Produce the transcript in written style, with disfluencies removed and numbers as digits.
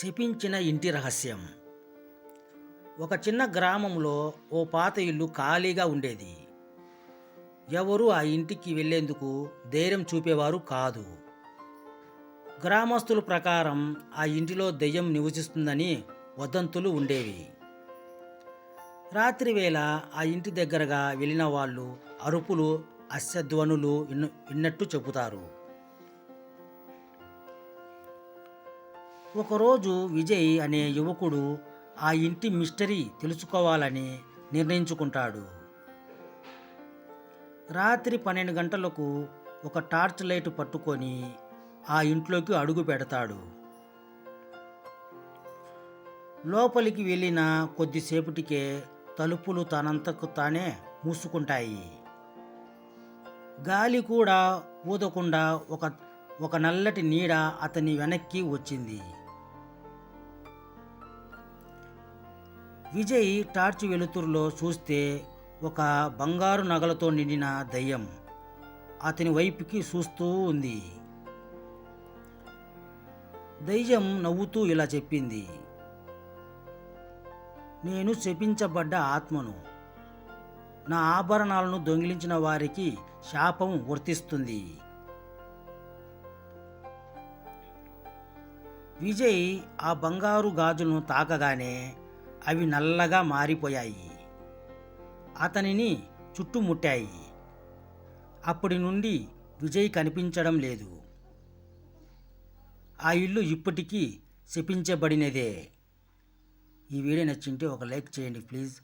శపించిన ఇంటి రహస్యం. ఒక చిన్న గ్రామంలో ఓ పాత ఇల్లు ఖాళీగా ఉండేది. ఎవరూ ఆ ఇంటికి వెళ్ళేందుకు ధైర్యం చూపేవారు కాదు. గ్రామస్తుల ప్రకారం ఆ ఇంటిలో దెయ్యం నివసిస్తుందని వదంతులు ఉండేవి. రాత్రి వేళ ఆ ఇంటి దగ్గరగా వెళ్ళిన వాళ్ళు అరుపులు, అస్యధ్వనులు విన్నట్టు చెబుతారు. ఒకరోజు విజయ్ అనే యువకుడు ఆ ఇంటి మిస్టరీ తెలుసుకోవాలని నిర్ణయించుకుంటాడు. రాత్రి 12 గంటలకు ఒక టార్చ్ లైట్ పట్టుకొని ఆ ఇంట్లోకి అడుగు పెడతాడు. లోపలికి వెళ్ళిన కొద్దిసేపటికే తలుపులు తనంతకు తానే మూసుకుంటాయి. గాలి కూడా ఊదకుండా ఒక నల్లటి నీడ అతని వెనక్కి వచ్చింది. విజయ్ టార్చ్ వెలుతురులో చూస్తే ఒక బంగారు నగలతో నిండిన దయ్యం అతని వైపుకి చూస్తూ ఉంది. దయ్యం నవ్వుతూ ఇలా చెప్పింది, నేను శపించబడ్డ ఆత్మను. నా ఆభరణాలను దొంగిలించిన వారికి శాపం వర్తిస్తుంది. విజయ్ ఆ బంగారు గాజులను తాకగానే అవి నల్లగా మారిపోయాయి. అతనిని చుట్టుముట్టాయి. అప్పటి నుండి విజయ్ కనిపించడం లేదు. ఆ ఇల్లు ఇప్పటికీ శపించబడినదే. ఈ వీడియో నచ్చింటే ఒక లైక్ చేయండి ప్లీజ్.